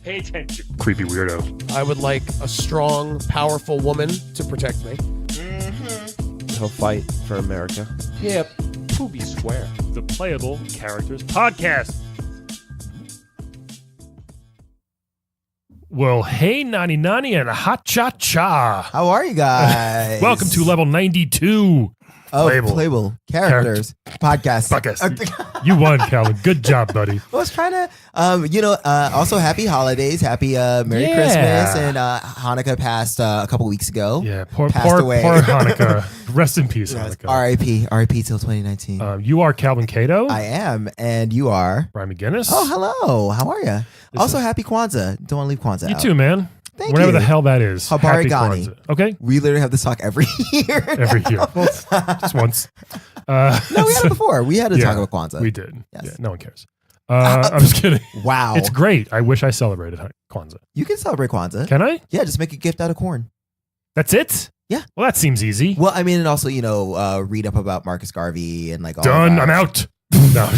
Pay attention. Creepy weirdo. I would like a strong, powerful woman to protect me. He'll fight for America. Yep. Poopy square. The Playable Characters Podcast. Well, hey, Nani Nani and Hot Cha Cha. How are you guys? Welcome to level 92. Playable Characters Podcast. You won, Calvin. Good job, buddy. I was trying to, also happy holidays, happy Merry Christmas, and Hanukkah passed a couple weeks ago. Yeah, poor away. Poor Hanukkah. Rest in peace, Yes, Hanukkah. R.I.P. till 2019. You are Calvin Cato. I am, and you are? Brian McGinnis. Oh, hello. How are you? Also, happy Kwanzaa. Don't want to leave Kwanzaa out. You too, man. Thank Whatever you. the hell that is. Habari Happy Gani. Kwanzaa. Okay. We literally have this talk every year. Every year. Well, just once. No, we had it before. We had to talk about Kwanzaa. We did. Yes. Yeah, no one cares. I'm just kidding. Wow. It's great. I wish I celebrated Kwanzaa. You can celebrate Kwanzaa. Can I? Yeah, just make a gift out of corn. That's it? Yeah. Well, that seems easy. Well, I mean, and also, read up about Marcus Garvey and like all Done. that. I'm out. No.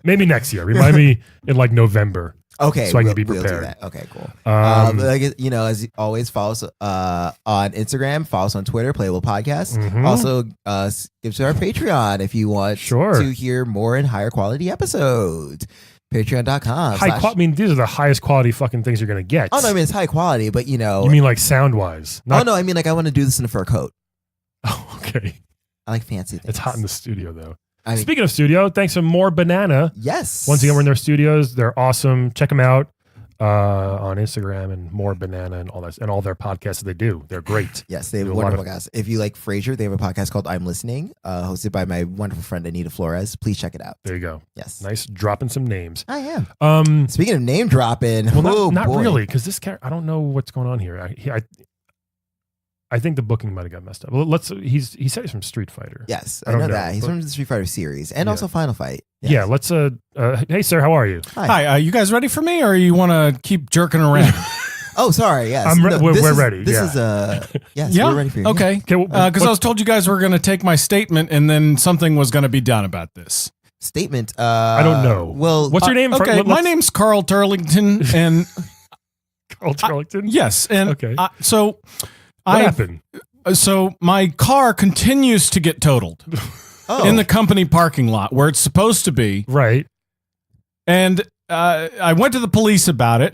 Maybe next year. Remind me in like November. Okay. So I can be we'll prepared. do that. Okay, cool. As always, follow us on Instagram, follow us on Twitter, Playable Podcast. Mhm. Also, give to our Patreon if you want to hear more and higher quality episodes. Patreon.com. I mean, these are the highest quality fucking things you're going to get. Oh, no, I mean, it's high quality, but You mean like sound-wise? Oh, no, I mean, like, I want to do this in a fur coat. Oh, okay. I like fancy things. It's hot in the studio, though. I mean, Speaking of studio, thanks to More Banana. yes. Once again, we're in their studios. They're awesome. Check them out on Instagram and More Banana and all that, and all their podcasts that they do. They're great. Yes, they have Do a lot wonderful of- guys. If you like Frasier, they have a podcast called I'm Listening, hosted by my wonderful friend Anita Flores. Please check it out. There you go. Yes. Nice dropping some names. I am. Speaking of name dropping, Well, not boy. really, because this character, I don't know what's going on here. I think the booking might have got messed up. Well, he said he's from Street Fighter. Yes, I I don't know know, that. He's but- from the Street Fighter series and Yeah. also Final Fight. Yes. Yeah, let's hey sir, how are you? Hi, you guys ready for me, or you want to keep jerking around? Oh, sorry. Yes. We're ready. This Yeah. is yes, Yeah? we're ready for you. Okay. Because I was told you guys were going to take my statement, and then something was going to be done about this. Statement. I don't know. Well, What's your name? Okay, my name's Carl Turlington, and Carl Turlington. yes, and Okay. so What happened? So my car continues to get totaled in the company parking lot where it's supposed to be, Right. and I went to the police about it.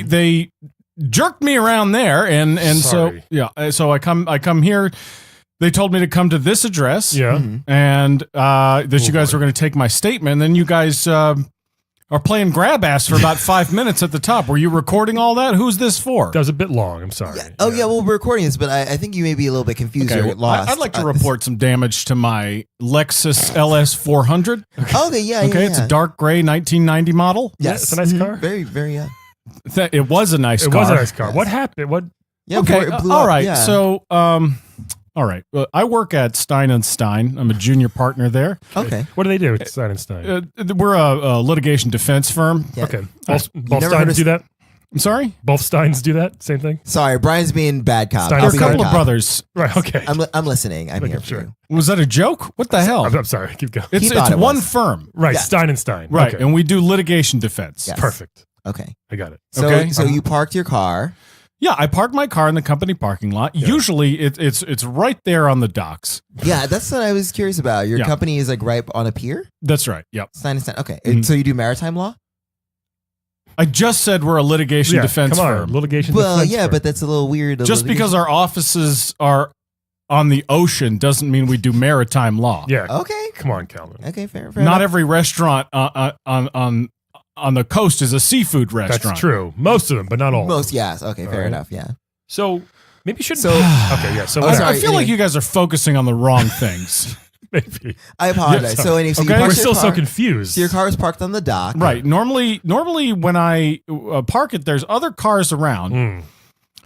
They jerked me around there, and Sorry. so I come here. They told me to come to this address, Yeah. and that you guys boy. were going to take my statement. And then you guys are playing grab ass for about 5 minutes at the top. Were you recording all that? Who's this for? That was a bit long. I'm sorry. Yeah. Oh, yeah. Well, we're recording this, but I think you may be a little bit confused Okay, or well, lost. I'd like to report some damage to my Lexus LS 400. Okay. Yeah. Okay, yeah, it's yeah. a dark gray 1990 model. Yes, it's a nice car. Very, very. It was a nice It car. was a nice car. Yes. What happened? What? Yeah. Okay, it blew all up, right. yeah. So, all right. I work at Stein & Stein. I'm a junior partner there. Okay. What do they do? It's Stein and Stein. We're a litigation defense firm. Yeah. Okay. Both never heard Steins of- do that. I'm sorry? Both Steins do that. Same thing. Sorry, Brian's being bad cop. Stein I'll and be We're a good couple of cop. brothers. Right. Okay. I'm listening. I'm Okay, here for sure. you. Was that a joke? What the hell? I'm sorry. Keep going. It's thought it one was. firm. Right. Yeah. Stein and Stein. Right. Okay. And we do litigation defense. Yes. Perfect. Okay. I got it. So, Okay. so you parked your car. Yeah, I park my car in the company parking lot. Yeah. Usually it's right there on the docks. Yeah, that's what I was curious about. Your Yeah. company is like right on a pier? That's right. Yep. Stein and Stein. Okay. Mhm. So you do maritime law? I just said we're a litigation Yeah, defense come on. firm. Litigation Well, defense yeah, firm. but that's a little weird. Just because our offices are on the ocean doesn't mean we do maritime law. Yeah. Okay. Come on, Calvin. Okay, fair Not enough. every restaurant on the coast is a seafood restaurant. That's true. Most of them, but not all. Most, yes. Okay, fair right. enough. Yeah. So maybe you shouldn't. So- okay. Yeah. So Oh, I, sorry. I feel like you guys are focusing on the wrong things. maybe. I apologize. Yeah, so, anyway, so you Okay. parked We're your still so car- confused. So your car is parked on the dock. Right. Normally when I park it, there's other cars around. Mm,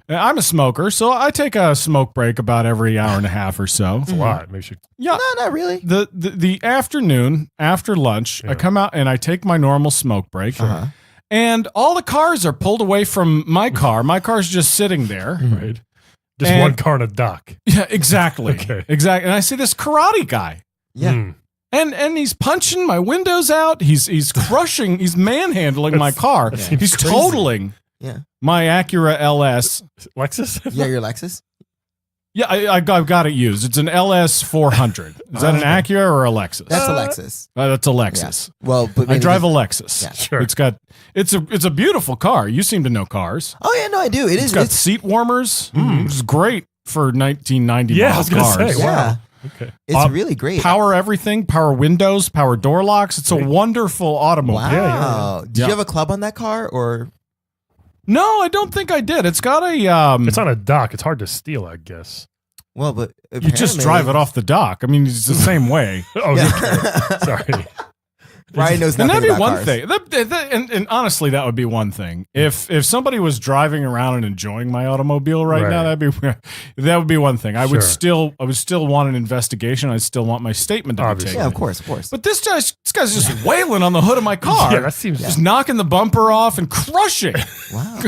I'm a smoker, so I take a smoke break about every hour and a half or so. it's a lot. Maybe you should. Yeah. No, not really. The afternoon after lunch, Yeah. I come out and I take my normal smoke break. Uh-huh. And all the cars are pulled away from my car. My car's just sitting there. Right. Just And- one car on a dock. Yeah, exactly. Okay. Exactly. And I see this karate guy. Yeah. Mm. And he's punching my windows out. He's crushing. He's manhandling my car. seems He's crazy. totaling my Acura LS. Lexus? Yeah, your Lexus. Yeah, I've got it used. It's an LS 400. Is that an Acura or a Lexus? That's a Lexus. That's a Lexus. Yeah. Well, but I drive a Lexus. Yeah. Sure. It's a beautiful car. You seem to know cars. Oh yeah, no, I do. It's got seat warmers, which is great for 1990 Yeah, I model was gonna cars. say, wow. yeah. Okay. It's really great. Power everything, power windows, power door locks. It's a wonderful automobile. Wow. Yeah. Did you have a club on that car or? No, I don't think I did. It's got a It's on a dock. It's hard to steal, I guess. Well, but you just drive it off the dock. I mean, it's the same way. Oh, Yeah. sorry. Ryan knows And nothing that'd be about one cars. thing. And honestly, that would be one thing. If somebody was driving around and enjoying my automobile right now, that would be one thing. I would still want an investigation. I'd still want my statement to be Obviously. taken. Yeah, of course. But this guy's just wailing on the hood of my car. Yeah, that seems. just knocking the bumper off and crushing. Wow.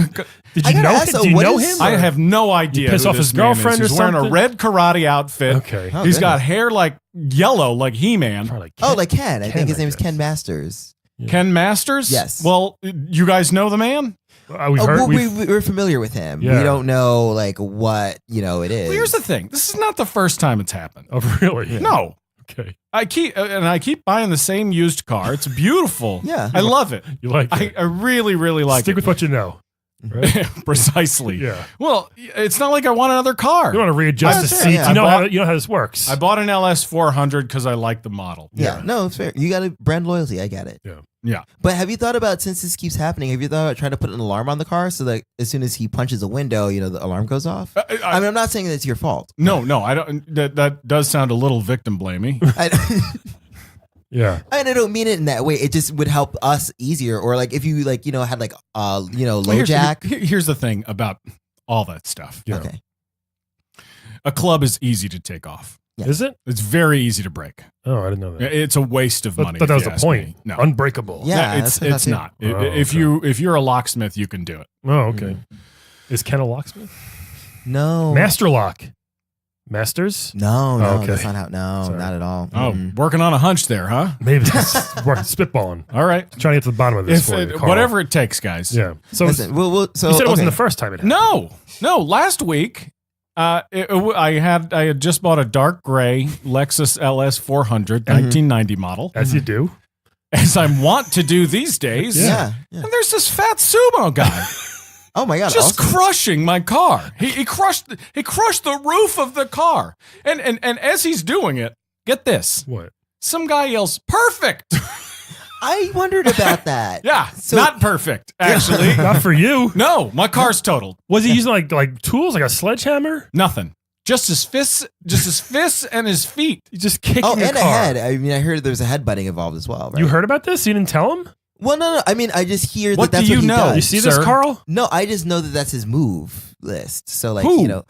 Did I you gotta know ask, him? so Do you what know is- him? I have no idea. piss who off this his man is. girlfriend or He's wearing a something? red karate outfit. Okay. Oh, He's goodness. got hair like yellow, like He-Man. Probably Oh, like Ken. I Ken, think his I name is guess. Ken Masters. Ken Masters? Yes. Well, you guys know the man? We've heard. Well, we've- we're familiar with him. Yeah. We don't know like what it is. Well, here's the thing. This is not the first time it's happened. oh, really? No. Okay. I keep buying the same used car. It's beautiful. Yeah. I love it. You like it? I really, really like Stick it. with what you know. Right? Precisely. Yeah. Well, it's not like I want another car. You want to readjust the That's fair, seats. yeah. You know how this works. I bought an LS 400 because I like the model. Yeah. No, it's fair. You got a brand loyalty. I get it. Yeah. But have you thought about, since this keeps happening, have you thought about trying to put an alarm on the car so that as soon as he punches a window, the alarm goes off? I mean, I'm not saying that it's your fault. No, I don't. That does sound a little victim blamey. yeah. I don't mean it in that way. It just would help us easier. Or like if you had like low jack. Here's the thing about all that stuff. Yeah. Okay. A club is easy to take off. Yeah. Is it? It's very easy to break. Oh, I didn't know that. It's a waste of money. But that if was you the ask point. me. No, Unbreakable. Yeah. it's that's not. Oh, If you're a locksmith, you can do it. Oh, okay. Is Ken a locksmith? No. Master lock. Masters? No, okay. that's not how. No, Sorry. not at all. Oh, Mm. working on a hunch there, huh? Maybe that's spitballing. All right. Trying to get to the bottom of this for you, Carl. Whatever it takes, guys. Yeah. So Listen, so you said it wasn't okay. the first time it happened. No. Last week, I had just bought a dark gray Lexus LS 400 1990 model, As you do. as I want to do these days. Yeah. And there's this fat sumo guy Oh my God. just awesome. crushing my car. He crushed the roof of the car. And as he's doing it, get this. What? Some guy yells, "Perfect." I wondered about that. Yeah, So- not perfect, actually. Not for you. No, my car's totaled. Was he using like tools, like a sledgehammer? Nothing. Just his fists and his feet. He just kicked Oh, your and a car. head. I mean, I heard there's a headbutting involved as well. Right? You heard about this? You didn't tell him? Well, no. I mean, I just hear What that that's do you what he know? does. You see Sir? this, Carl? No, I just know that that's his move list. So, like, Who?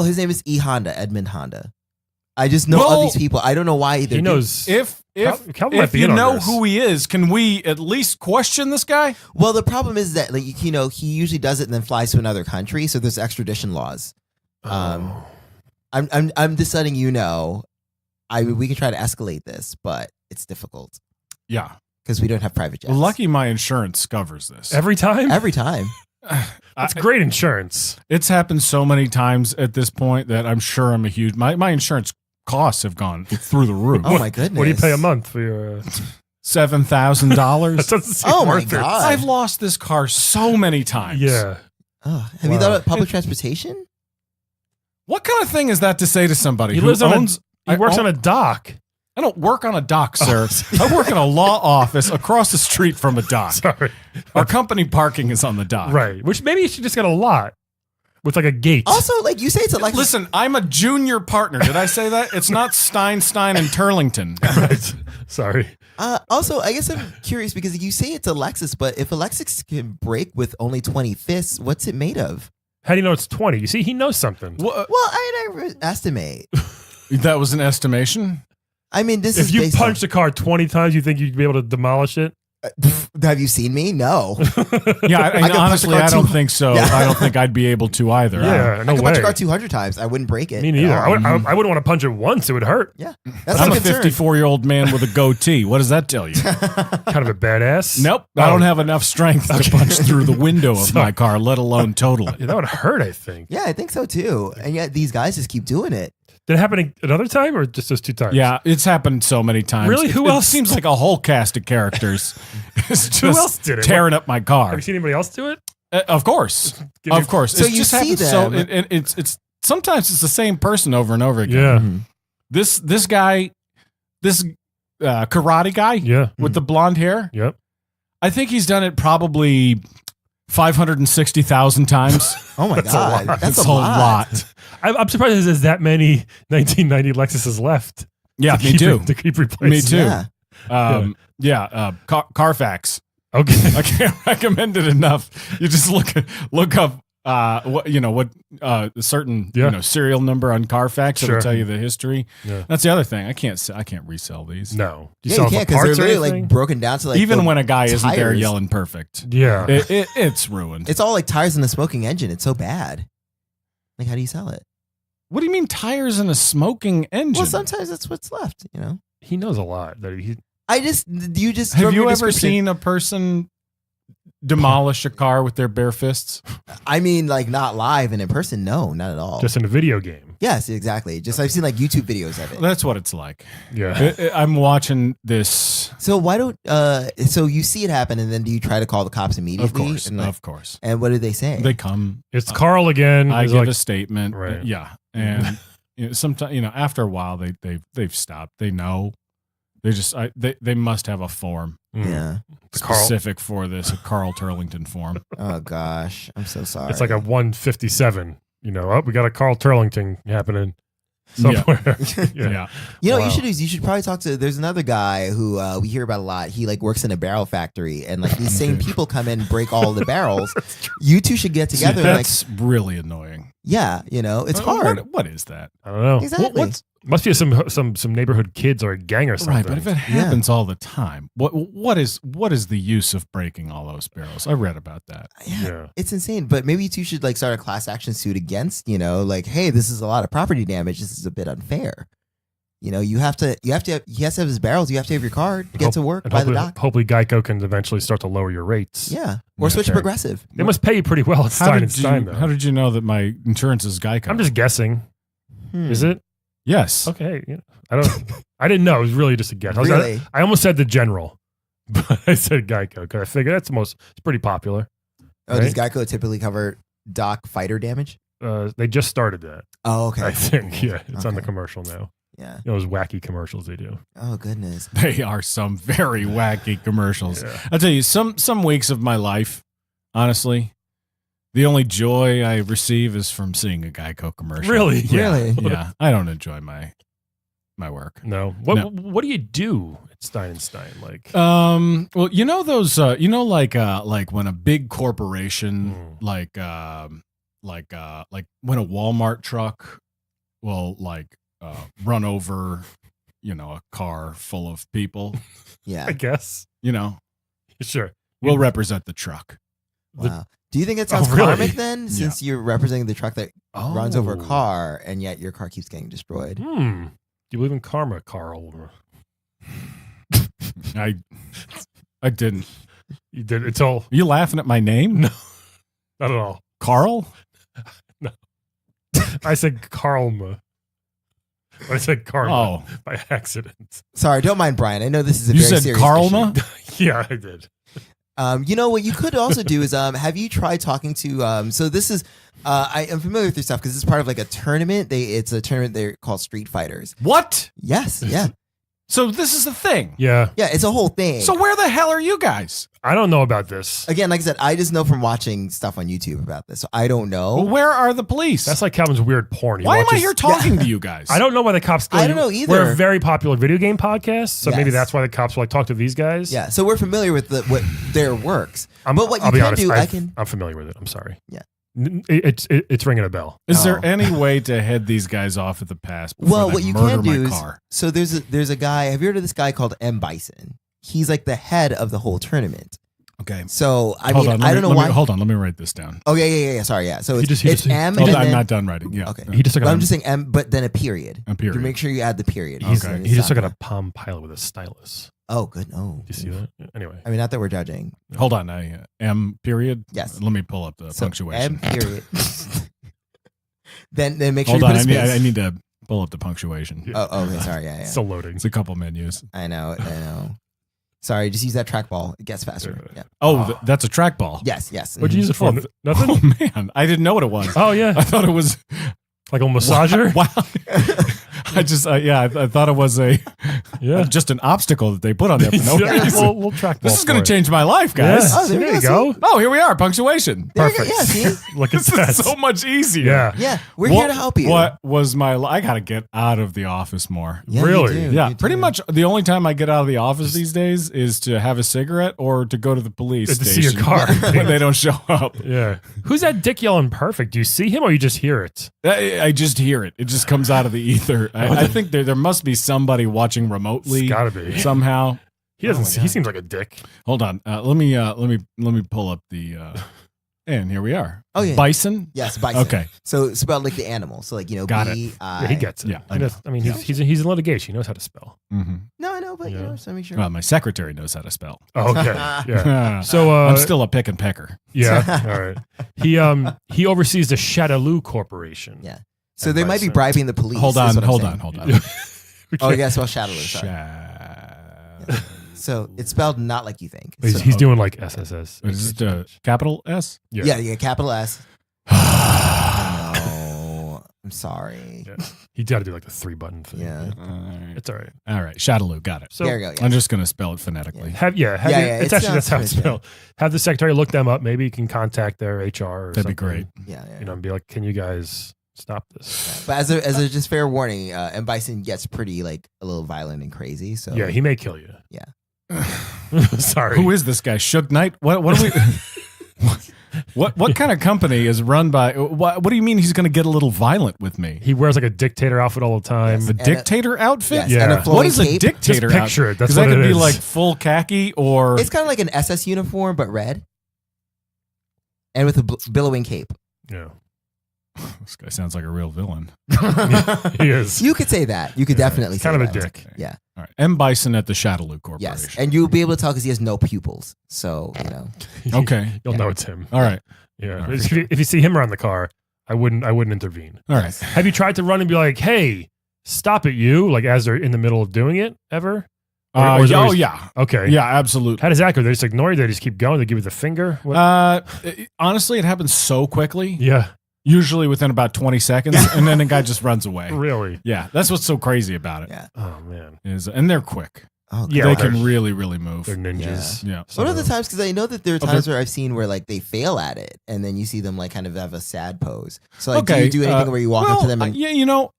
his name is Edmund Honda. I just know Well, of these people. I don't know why either. He knows. If Calvin might if be you in on know this. who he is, can we at least question this guy? Well, the problem is that, like, he usually does it and then flies to another country. So there's extradition laws. Oh. I'm just letting you know. We can try to escalate this, but it's difficult Yeah. because we don't have private jets. Lucky my insurance covers this. Every time? Every time. That's great insurance. It's happened so many times at this point that I'm sure I'm a huge. My insurance costs have gone through the roof. Oh my goodness. What do you pay a month for your... $7,000. That doesn't seem Oh my worth it. God. I've lost this car so many times. Yeah. Oh, have you Wow. thought about public transportation? What kind of thing is that to say to somebody He who lives on owns? He works on a dock. I don't work on a dock, sir. I work in a law office across the street from a dock. Sorry. Our company parking is on the dock. Right. Which maybe you should just get a lot with like a gate. Also, like you say, it's a Lexus. Listen, I'm a junior partner. Did I say that? It's not Stein and Turlington. Right. Sorry. Also, I guess I'm curious because you say it's a Lexus, but if a Lexus can break with only 20 fists, what's it made of? How do you know it's 20? You see, he knows something. Well, I estimate. That was an estimation. I mean, this If is you based punched a car 20 times, you think you'd be able to demolish it? Have you seen me? No. Yeah, and I could punch a honestly, car I don't too- think so. Yeah. I don't think I'd be able to either. Yeah, I no could way. punch a car 200 times. I wouldn't break it. Me neither. at all. I wouldn't want to punch it once. It would hurt. Yeah. That's I'm my a concern. 54-year-old man with a goatee. What does that tell you? Kind of a badass. Nope. Oh. I don't have enough strength to punch through the window of my car, let alone total Yeah, it. that would hurt, I think. Yeah, I think so too. And yet these guys just keep doing it. Did it happen another time or just those 2 times? Yeah, it's happened so many times. Really? Who It else? seems like a whole cast of characters is just Who else did it? tearing up my Have car. you seen anybody else do it? Of course. Give me- Of course. So It you just see happens so them. it's sometimes it's the same person over and over again. Yeah. Mhm. This guy, this karate guy Yeah. with the blonde hair, Yep. I think he's done it probably 560,000 times. Oh my God. lot. That's It's a lot. I'm surprised there's that many 1990 Lexuses left. Yeah, to me keep too. To keep replacing. Me too. Yeah. Carfax. Okay. I can't recommend it enough. You just look up certain serial number on Carfax. It'll Sure. tell you the history. Yeah. That's the other thing. I can't resell these. No. Do Yeah, sell you them can't for because they're parts or literally anything? like broken down to like Even the when a guy isn't there tires. yelling perfect. Yeah. It's ruined. It's all like tires in the smoking engine. It's so bad. Like, how do you sell it? What do you mean tires in a smoking engine? Well, sometimes that's what's left. You know. He knows a lot. That he. You just Have from you your ever description- seen a person demolish a car with their bare fists? I mean, like not live and in person. No, not at all. Just in a video game. yes, exactly. Just I've seen like YouTube videos of it. That's what it's like. Yeah. I'm watching this. So why don't so you see it happen and then do you try to call the cops immediately? Of course. And, like, Of course. and what did they say? They come. It's Carl again. I He's give like, a statement. Right. Yeah. And sometimes, after a while they've stopped. They know. They just they must have a form yeah. Carl. specific for this, a Carl Turlington form. Oh gosh, I'm so sorry. It's like a 157. We got a Carl Turlington happening somewhere. Yeah. You know what Wow. you should do is you should probably talk to. There's another guy who we hear about a lot. He like works in a barrel factory, and like these same people come in and break all the barrels. You two should get together. and, like, That's really annoying. yeah, it's hard. What is that? I don't know. Exactly. Must be some neighborhood kids or a gang or something. Right, but if it happens all the time, what is the use of breaking all those barrels? I read about that. Yeah. It's insane. But maybe you two should like start a class action suit against. Like, hey, this is a lot of property damage. This is a bit unfair. He has to have his barrels. You have to have your card. Get to work and by the hopefully, dock. hopefully Geico can eventually start to lower your rates. Yeah, or switch to Okay. Progressive. They must pay you pretty well at Stein and Stein, though. How did you know that my insurance is Geico? I'm just guessing. Is it? Yes. Okay. Yeah. I didn't know. It was really just a guess. Really? I almost said the general, but I said Geico because I figured it's pretty popular. Oh, does Right? Geico typically cover dock fighter damage? They just started that. Oh, okay. I think. Yeah. It's on the Okay. commercial now. Yeah. Those wacky commercials they do. Oh goodness. They are some very wacky commercials. Yeah. I'll tell you, some weeks of my life, honestly, the only joy I receive is from seeing a Geico commercial. Really? Yeah. Really? Yeah. I don't enjoy my work. No. No. What do you do at Stein and Stein? Like, Well, those, like when a big corporation, like when a Walmart truck will run over, a car full of people, Yeah. I guess. Sure. we'll represent the truck. Wow. Do you think it sounds Oh, really? karmic then, since you're representing the truck that runs over a Oh. car, and yet your car keeps getting destroyed? Do you believe in karma, Carl? I didn't. You did. It's all Are you laughing at my name? No. not at all. Carl? I said Karma. I said karma Oh, by accident. Sorry, don't mind Brian. I know this is a you very said serious Karlma? issue. Yeah, I did. What you could also do is have you tried talking to so this is I am familiar with your stuff because it's part of like a tournament. It's a tournament they're called Street Fighters. What? Yes, yeah. So this is the thing. Yeah. Yeah, it's a whole thing. So where the hell are you guys? I don't know about this. Again, like I said, I just know from watching stuff on YouTube about this. So I don't know. Well, where are the police? That's like Calvin's weird porn. He Why am I watches- here talking to you guys? I don't know why the cops. I don't know either. We're a very popular video game podcast, so maybe Yes. that's why the cops were like talk to these guys. Yeah, so we're familiar with what their works. But what I'll you be can honest, do, I've- I'm familiar with it. I'm sorry. Yeah. It's ringing a bell. Is there Oh. any way to head these guys off at the pass before Well, they what you murder can do my is car? so there's a guy. Have you heard of this guy called M Bison? he's like the head of the whole tournament. Okay. So I Hold mean, on, I don't know why. Hold on, let me write this down. Oh yeah. Sorry, yeah. So it's just M. Hold and on, I'm then- not done writing. Yeah. Okay. He just took But a, I'm just saying M, but then a period. A period. You make sure you add the period. he just took out a Stop. Palm Pilot with a stylus. Oh, good. No. Do you see that? Anyway. I mean, not that we're judging. Hold on. M period. Yes. Let me pull up the So punctuation. M period. then make sure Hold you on. put a space. I need to pull up the punctuation. Yeah. Oh, okay. Sorry. Yeah. Still loading. It's a couple menus. I know. Sorry, just use that trackball. It gets faster. Yeah. Oh, that's a trackball. Yes. What'd you use it for? Oh, Nothing? Oh man, I didn't know what it was. Oh, yeah. I thought it was Like a massager? Wow. I just I thought it was Yeah. just an obstacle that they put on there for no Yeah, reason. we'll track This ball is going for to it. change my life, guys. Yeah. Oh, there there you you go, go. Oh, here we are. Punctuation. There you go. Perfect. Yeah, see? Look at This that. is so much easier. Yeah. Yeah. We're here to help you. What was my? I got to get out of the office more. Yeah, you Really? do, Yeah, you pretty do. much the only time I get out of the office these days is to have a cigarette or to go to the police To see station your car. when they don't show up. Yeah. Who's that dick yelling perfect? Do you see him or you just hear it? I just hear it. It just comes out of the ether. I think there must be somebody watching remotely It's gotta be. somehow. He doesn't. Oh my He God. seems like a dick. Hold on. Let me pull up the. And here we are. Oh, yeah. Bison. Yes, bison. Okay. So it's about like the animal. So like, Got it. Yeah, he gets it. Yeah, I He knows- I mean, he's in litigation. He knows how to spell. Mm-hmm. No, I know, but you Yeah. know, just to make sure. Well, my secretary knows how to spell. Oh, okay. Yeah. So I'm still a pick and pecker. yeah. All right. He oversees the Shadaloo Corporation. Yeah. So And they might be bison. bribing the police. Hold is on. what I'm Hold saying. on. Hold on. We Oh, can't- yeah, spell Shadaloo. Sorry. So it's spelled not like you think. He's, So- he's doing like SSS. Is it a capital S? yeah, capital S. No, I'm sorry. Yeah. He got to do like the 3-button thing. Yeah. It's all right. All right. Shadaloo. Got it. So There you go. Yeah. I'm just going to spell it phonetically. have Yeah, it's it actually that's how it's sounds good, spelled. Have the secretary look them up. Maybe you can contact their HR. Or That'd be something. great. Yeah. You know, and be like, can you guys stop this? But as a just fair warning, M. Bison gets pretty like a little violent and crazy. So Yeah, he may kill you. Yeah. Sorry. Who is this guy? Suge Knight? What are we? what kind of company is run by? What do you mean he's going to get a little violent with me? He wears like a dictator outfit all the time. Yes. A And dictator outfit? Yes, Yeah. and a What flowing What is a cape. dictator Just picture outfit? it. That's Because that what could it be is. like full khaki or It's kind of like an SS uniform, but red, and with a billowing cape. Yeah. this guy sounds like a real villain. He is. You could say that. You could Yeah, definitely he's say kind of a that. dick. Yeah. All right. M. Bison at the Shadaloo Corporation. Yes, and you'll be able to tell because he has no pupils. So you know. Okay. You'll Yeah. know it's him. All right. Yeah. All right. If you see him around the car, I wouldn't intervene. All right. Have you tried to run and be like, hey, stop it, you? Like as they're in the middle of doing it ever? Or is it Oh, always- yeah. Okay. Yeah, absolutely. How does that go? They just ignore you? They just keep going? They give you the finger? What? Honestly, it happens so quickly. Yeah. Usually within about 20 seconds, and then the guy just runs away. Really? Yeah, that's what's so crazy about it. Yeah. Oh, man. And they're quick. Oh, Yeah, They they're- can really, really move. They're ninjas. Yeah. Some One of the them. times, because I know that there are Oh, times where I've seen where like they fail at it, and then you see them like kind of have a sad pose. So like, do you do anything where you walk up to them and yeah, you know,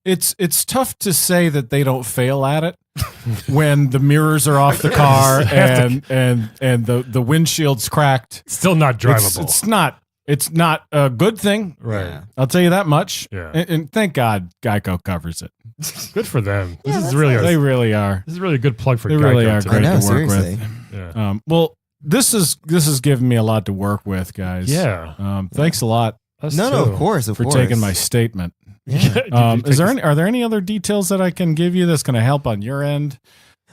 it's tough to say that they don't fail at it when the mirrors are off the car and the windshield's cracked. Still not drivable. It's not a good thing. right. Yeah. I'll tell you that much. Yeah. And thank God Geico covers it. Good for them. Yeah, This is that's really They really are. this is really a good plug for They really Geico are today. great I know, to work seriously. with. Yeah. Well, this is given me a lot to work with, guys. Yeah. Thanks a lot Us No, too. of course, for taking my statement. Yeah. Are there any other details that I can give you that's going to help on your end?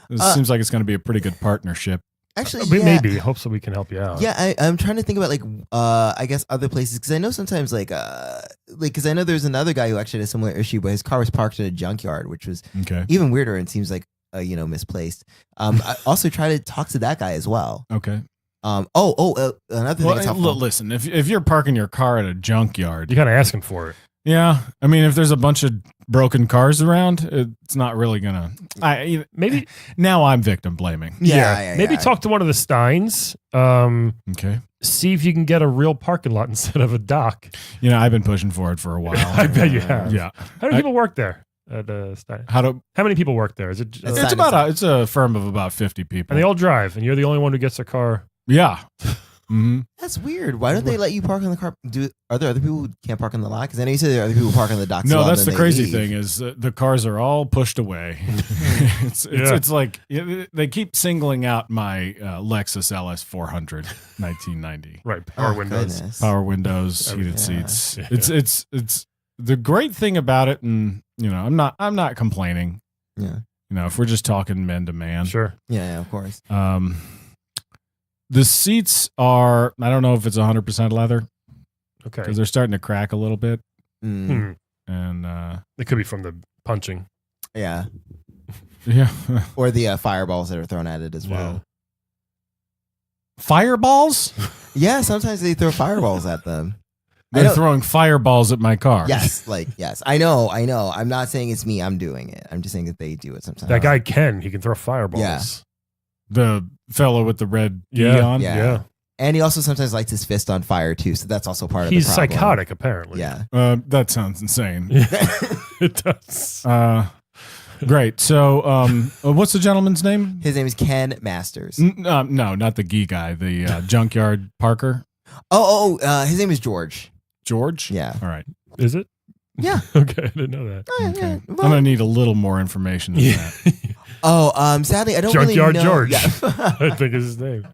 It seems like it's going to be a pretty good partnership. Actually, We yeah. maybe hope so we can help you out. Yeah, I'm trying to think about like I guess other places because I know sometimes like because I know there's another guy who actually had a similar issue, but his car was parked in a junkyard, which was Okay. even weirder and seems like misplaced. I also try to talk to that guy as well. Okay. Another thing that's helpful. Listen, if you're parking your car at a junkyard, You kind of asking for it. yeah, I mean, if there's a bunch of broken cars around, it's not really gonna. Maybe Now I'm victim blaming. Yeah, maybe talk to one of the Steins. Okay. See if you can get a real parking lot instead of a dock. You know, I've been pushing for it for a while. I bet you have. Yeah. How many people work there at Stein? How Many people work there? Is it? It's it's not- it's a firm of about 50 people. and they all drive, and you're the only one who gets a car. Yeah. Mm-hmm. That's weird. Why don't they let you park in the car? Are there other people who can't park in the lot? Because I know you said there are other people who park in the dock. No, that's the crazy thing is the cars are all pushed away. It's like they keep singling out my Lexus LS 400 1990. Right, power windows. Goodness. Power windows, heated Yeah. seats. Yeah. It's the great thing about it, and I'm not complaining. Yeah. If we're just talking man to man. Sure. Yeah, of course. The seats are, I don't know if it's 100% leather Okay. because they're starting to crack a little bit. Mm. And It could be from the punching. Yeah. yeah. Or the fireballs that are thrown at it as well. Fireballs? Yeah, sometimes they throw fireballs at them. I They're know- throwing fireballs at my car. Yes, yes. I know. I'm not saying it's me. I'm doing it. I'm just saying that they do it sometimes. That guy Ken, he can throw fireballs. Yeah. The fellow with the red Yeah. D on? Yeah. Yeah. And he also sometimes lights his fist on fire too. So that's also part of He's the problem. psychotic, apparently. Yeah. That sounds insane. It does. Great. So what's the gentleman's name? His name is Ken Masters. No, not the Gee guy, the junkyard Parker. His name is George. George? Yeah. All right. Is it? Yeah. Okay, I didn't know that. Okay. I'm going to need a little more information than that. Sadly, I don't Junkyard really know. George. Yeah. I think is his name.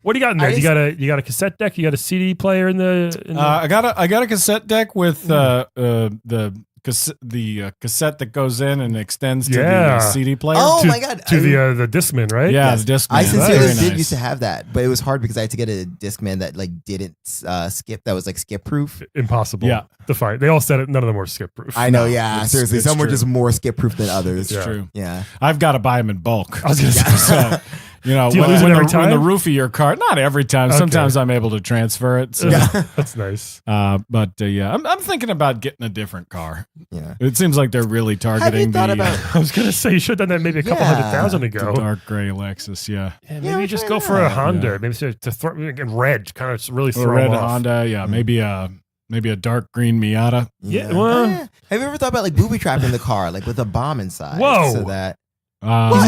What do you got in there? I You got a cassette deck? You got a CD player in the I got a cassette deck with the cassette that goes in and extends to Yeah. the CD player. Oh to, my God. to the Discman, right? yeah, yes. the Discman. I sincerely Very did nice. used to have that, but it was hard because I had to get a Discman that didn't skip. That was skip proof. Impossible. Yeah. To find. They all said it. None of them were skip proof. I know. No, Yeah. it's- Seriously, it's some were true. just more skip proof than others. It's true. Yeah. I've got to buy them in bulk. I was gonna say. So, Do you when, lose it when every the, when the time? roof of your car, not every time. Okay. Sometimes I'm able to transfer it. So, That's nice. but yeah, I'm thinking about getting a different car. Yeah. It seems like they're really targeting thought the, about- I was gonna say you should have done that maybe a couple Yeah. 100,000 the ago. dark gray Lexus. Yeah, Yeah, Yeah, maybe just try go for a that. Honda. Yeah. Maybe to throw in red, kind of really a throw red 'em off. Honda. Yeah, maybe a dark green Miata. Yeah, well- Have you ever thought about booby trapping the car, with a bomb inside? Whoa. So that.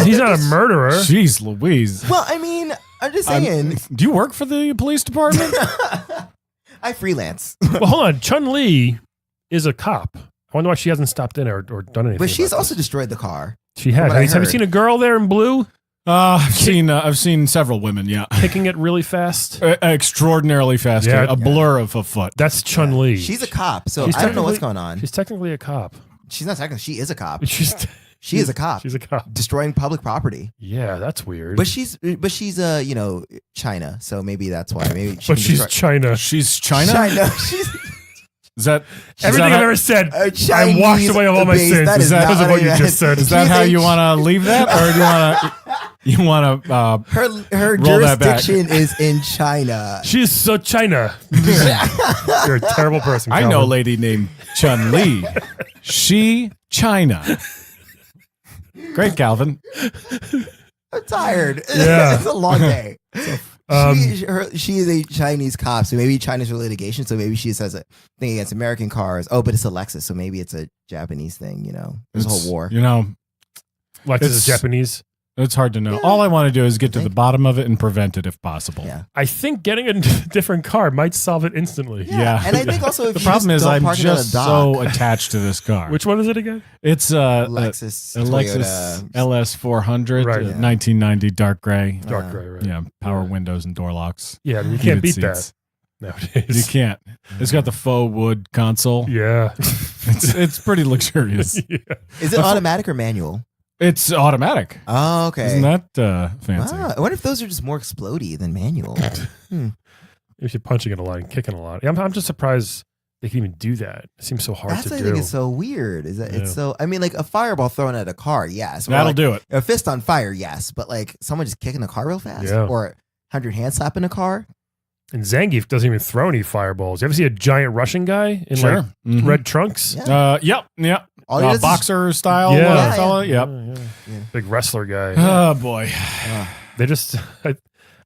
He's not a murderer. Jeez Louise. Well, I mean, I'm just saying. Do you work for the police department? I freelance, Well, hold on. Chun Li is a cop. I wonder why she hasn't stopped in or done anything. but she's about also this. destroyed the car. She has. from what I Have you heard. seen a girl there in blue I've seen several women. Yeah, kicking it really fast? extraordinarily fast. Yeah. a blur of a foot. That's Chun Li. She's a cop, so She's I don't know what's technically- going on. She's technically a cop. She's not technically. She is a cop. She is a cop. She's a cop. Destroying public property. Yeah, that's weird. But she's China, so maybe that's why. Maybe she But can she's destroy- China. She's China. China. She's Is that Everything I've ever said, a I'm washed Chinese away of all my base. sins. That Is that because of what you just said? Is that She's how a- you want to leave that, or do you want to? Her Roll that back. jurisdiction is in China. She's so China. You're a terrible person. I know a Calvin. lady named Chun Li. She China. Great, Calvin. I'm tired. Yeah. It's a long day. Um, She is a Chinese cop, so maybe China's for litigation. So maybe she says a thing against American cars. Oh, but it's a Lexus, so maybe it's a Japanese thing. There's a whole war. Lexus is It's- Japanese. It's hard to know. Yeah. All I want to do is get to I the think- bottom of it and prevent it if possible. Yeah. I think getting a different car might solve it instantly. Yeah. And I think also if The you problem just is don't I'm park it on a just dock. so attached to this car. Which one is it again? It's Lexus, a Lexus LS 400, Right. 1990 dark gray. Dark gray, right? Yeah, power windows and door locks. Yeah, you Heated can't beat seats. that You nowadays. can't. It's got the faux wood console. Yeah. It's pretty luxurious. Yeah. Is it automatic or manual? It's automatic. Oh, okay. Isn't that fancy? I wonder if those are just more explodey than manual. If you're punching it a lot and kicking a lot. I'm just surprised they can even do that. It seems so hard That's to what I do. think is so weird. Is that Yeah. it's so? I mean, a fireball thrown at a car, yes. Or That'll do it. A fist on fire, yes. But someone just kicking the car real fast, Yeah. or 100 hand slap in a car. And Zangief doesn't even throw any fireballs. You ever see a giant Russian guy in Sure. Mhm. red trunks? Yeah. Yep. All he does is- Boxer style Yeah. fella. Yep. Yeah. Big wrestler guy. Oh boy. They just,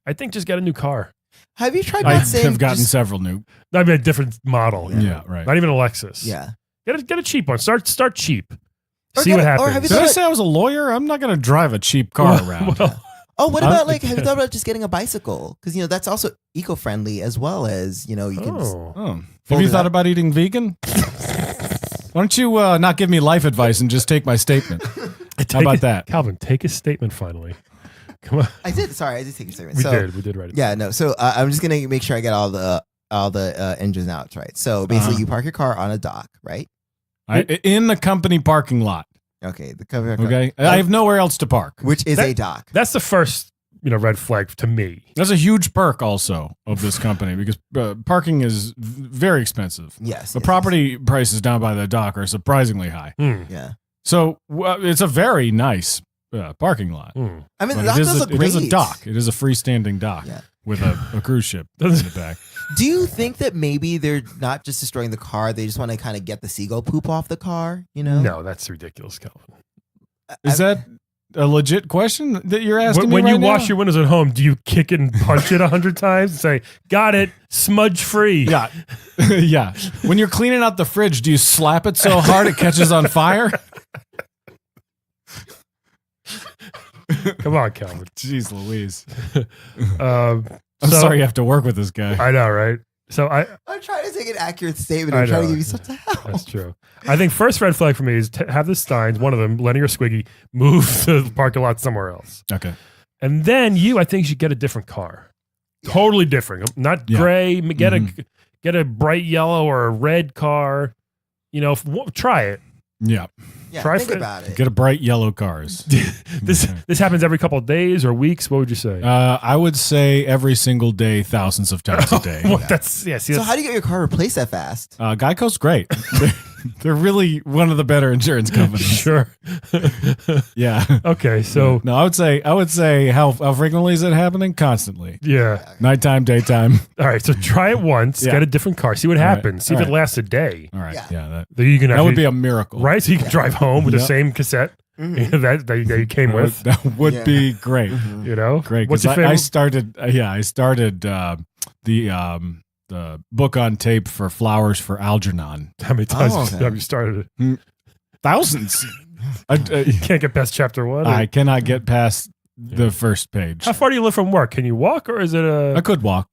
I think, just get a new car. Have you tried I not saying? have gotten just- several new. I mean, a different model. Yeah, right. Not even a Lexus. yeah. Get a cheap one. Start cheap. Or See get what a- or happens. have you Did I thought- say I was a lawyer? I'm not going to drive a cheap car around. Well, Oh, what about like? Have you thought about just getting a bicycle? Because that's also eco-friendly as well as you can. Have you thought about eating vegan? Why don't you not give me life advice and just take my statement? How about that, Calvin? Take his statement finally. Come on. I did. Sorry, I did take your statement. We did write it. Yeah, no. So I'm just gonna make sure I get all the ins and outs right. So basically, you park your car on a dock, right? In the company parking lot. Okay. The cover. Okay. I have nowhere else to park. Which is a dock. That's the first red flag to me. That's a huge perk also of this company because parking is very expensive. Yes. The property prices down by the dock are surprisingly high. Yeah. So it's a very nice parking lot. I mean, But the dock does look great. It is a dock. It is a freestanding dock with a cruise ship in the back. Do you think that maybe they're not just destroying the car? They just want to kind of get the seagull poop off the car, No, that's ridiculous, Calvin. Is that a legit question that you're asking me when right you now? wash your windows at home, do you kick and punch it 100 times and say, got it, smudge free? Yeah. Yeah. When you're cleaning out the fridge, do you slap it so hard it catches on fire? Come on, Calvin. Jeez Louise. I'm sorry you have to work with this guy. I know, right? So I'm trying to take an accurate statement. I'm trying to give you something help. That's true. I think first red flag for me is to have the Steins, one of them, Lenny or Squiggy, move the parking lot somewhere else. Okay. And then I think you should get a different car. Totally different. Not gray. Get a bright yellow or a red car. Try it. Yeah. Yeah, think about it. Get a bright yellow cars. This happens every couple of days or weeks. What would you say? I would say every single day, thousands of times a day. Well, see, so how do you get your car replaced that fast? Geico's great. They're really one of the better insurance companies. Sure. Yeah. Okay. So no, I would say how frequently is it happening? Constantly. Yeah. Nighttime, daytime. All right. So try it once. Get a different car. See what happens. See if it lasts a day. All right. Yeah. That would be a miracle, right? So you can drive home with the same cassette that you came with. That would be great. Great. What's your favorite? I started the book on tape for Flowers for Algernon. How many times have you started it? Thousands. You can't get past chapter 1? I cannot get past the first page. How far do you live from work? Can you walk or is it I could walk.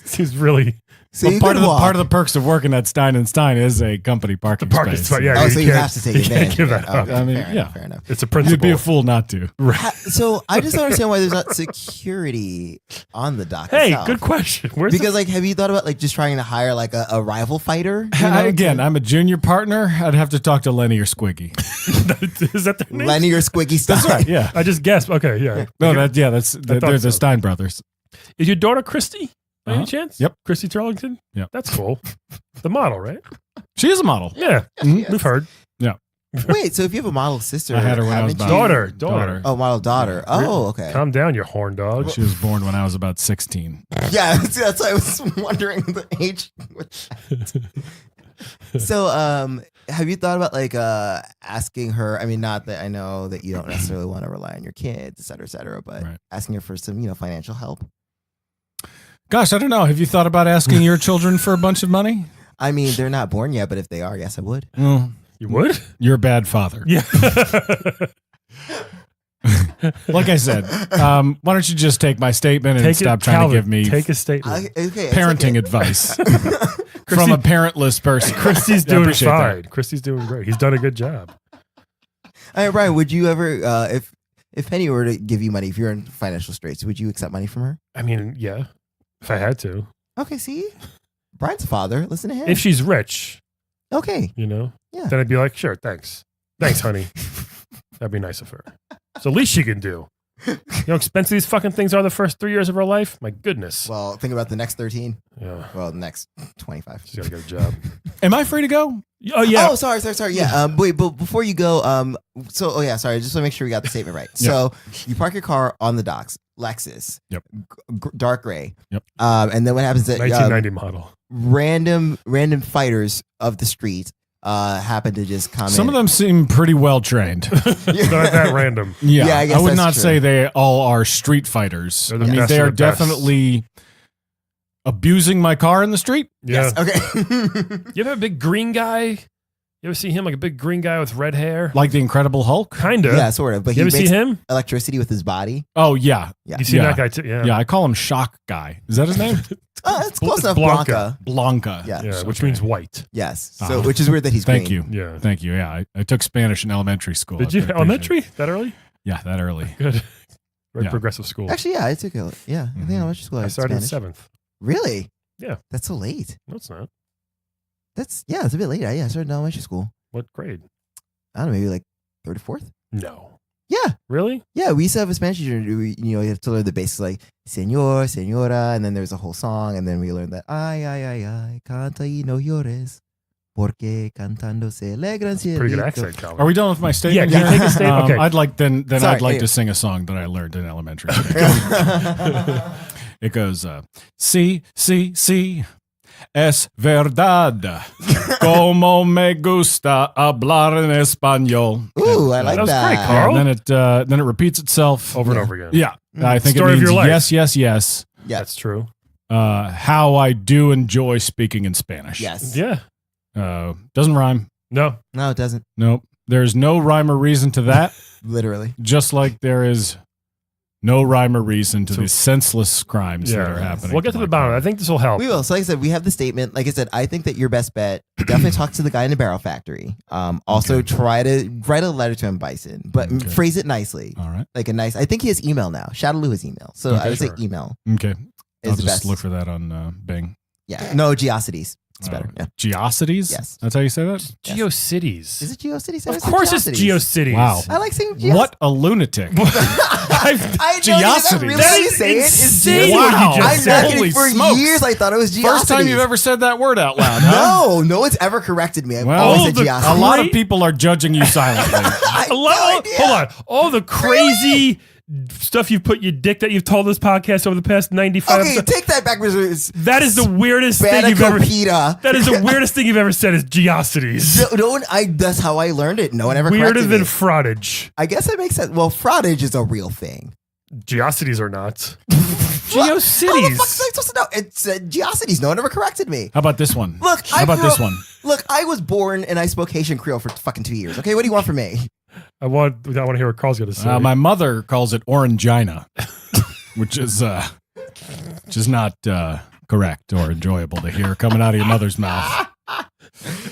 Seems really... So part of the perks of working at Stein & Stein is a company parking space. Spot, yeah. So you have to take advantage. Give that up. Okay, I mean, fair enough. It's a principle. You'd be a fool not to. So I just don't understand why there's not security on the dock. Hey, itself. good question. Because have you thought about just trying to hire like a rival fighter? Again, I'm a junior partner. I'd have to talk to Lenny or Squiggy. Is that their name? Lenny or Squiggy Stein? That's right. Yeah. I just guessed. Okay, yeah. No, they're the Stein brothers. Is your daughter Christy? By any chance? Yep. Christy Turlington? Yep. That's cool. The model, right? She is a model. Yeah. Yes. We've heard. Yeah. Wait, so if you have a model sister, I had her when I was about Daughter. Oh, model daughter. Oh, okay. Calm down, you horn dog. She was born when I was about 16. Yeah, that's why I was wondering the age. So, have you thought about asking her? I mean, not that I know that you don't necessarily want to rely on your kids, et cetera, but asking her for some, financial help. Gosh, I don't know. Have you thought about asking your children for a bunch of money? I mean, they're not born yet, but if they are, yes, I would. Well, You would? you're a bad father. Yeah. Like I said, why don't you just take my statement and stop trying to give me Take a statement. Okay, parenting advice from a parentless person. Christy's I doing appreciate fine. that. Christy's doing great. He's done a good job. All right, Brian, would you ever, if Penny were to give you money, if you're in financial straits, would you accept money from her? I mean, yeah. If I had to. Okay, see? Brian's father. Listen to him. If she's rich, okay. Yeah. Then I'd be like, sure, thanks. Thanks, honey. That'd be nice of her. So at least she can do. You know how expensive these fucking things are the first 3 years of her life? My goodness. Well, think about the next 13. Yeah. Well, the next 25. She's got to get a job. Am I free to go? Oh, yeah. Oh, sorry. Yeah. Wait, but before you go, sorry. Just to make sure we got the statement right. So you park your car on the docks, Lexus. Yep. Dark gray. Yep. And then what happens is 1990 model. random fighters of the street happen to just come Some in. of them seem pretty well trained. It's not that random. Yeah, Yeah, I guess would that's not true. say they all are street fighters. They're I the mean, best they of are the best. definitely abusing my car in the street. Yeah. Yes. Okay. You ever have a big green guy You ever see him like a big green guy with red hair? Like the Incredible Hulk? Kind of. Yeah, sort of. But You he ever see makes him? electricity with his body. Oh, yeah. Yeah. You see that guy too? Yeah. Yeah, I call him Shock Guy. Is that his name? It's close It's enough. Blanca. Blanca. Yeah. Yeah, which means white. Yes. So, which is weird that he's Thank green. you. Yeah. Thank you. Yeah, I took Spanish in elementary school. Did I you appreciate elementary? it. That early? Yeah, that early. Good. Very Yeah. progressive school. Actually, yeah, I took it. Yeah, I think elementary school. I started in Spanish. 7th. Really? Yeah. That's so late. No, it's not. It's a bit late. Yeah, I started in elementary school. What grade? I don't know, maybe like third or fourth. No. Yeah. Really? Yeah, we used to have a Spanish teacher. You have to learn the basics like señor, señora, and then there's a whole song, and then we learned that ay, ay, ay, ay, canta y no llores, porque cantando se alegran cielito. Pretty good accent, Calvin. Are we done with my statement? Yeah, can you take a statement? Okay. I'd like Sorry, I'd like yeah. to sing a song that I learned in elementary. It goes, sí, sí, sí, es verdad, como me gusta hablar en español. Ooh, I like That was that. great, Carl. And then it repeats itself Over and over again. Yeah, I think Story it of means your life. yes, yes, yes. Yeah. That's true. How I do enjoy speaking in Spanish. Yes. Yeah. Doesn't rhyme. No. No, it doesn't. Nope. There's no rhyme or reason to that. Literally. Just like there is no rhyme or reason to the senseless crimes that are happening. We'll get to the bottom. I think this will help. We will. So like I said, we have the statement. Like I said, I think that your best bet, definitely talk to the guy in the barrel factory. Also try to write a letter to him, Bison, but phrase it nicely. All right. Like a nice, I think he has email now. Shadowloo has email. So I would say email Okay. is I'll the just best. look for that on Bing. Yeah. No, Geocities. It's better. Yeah. Geocities? Yes. That's how you say that? GeoCities. Is it GeoCities? Of course it's GeoCities. Wow. I like saying What a lunatic. I know, Geocities. is that really That how you is say it? insane It's what you Wow. just I'm said. not Holy kidding. For smokes. years, I thought it was Geocities. First time you've ever said that word out loud, huh? No one's ever corrected me. I've Well, always said the- Geocities. A lot of people are judging you silently. I have no idea. Hold on. All the crazy stuff you've put your dick that you've told this podcast over the past 95 Okay, episodes. take that back. Because That is the weirdest thing you've ever. Banacopita. That is the weirdest thing you've ever said is GeoCities. No one. That's how I learned it. No one ever Weirder corrected than me. fraudage. I guess that makes sense. Well, fraudage is a real thing. GeoCities are not. How the fuck am I GeoCities. supposed to know? It's Geocities. No one ever corrected me. How about this one? Look, How about this one? Look, I was born and I spoke Haitian Creole for fucking 2 years. Okay, what do you want from me? I want to hear what Carl's going to say. My mother calls it orangina, which is not correct or enjoyable to hear coming out of your mother's mouth.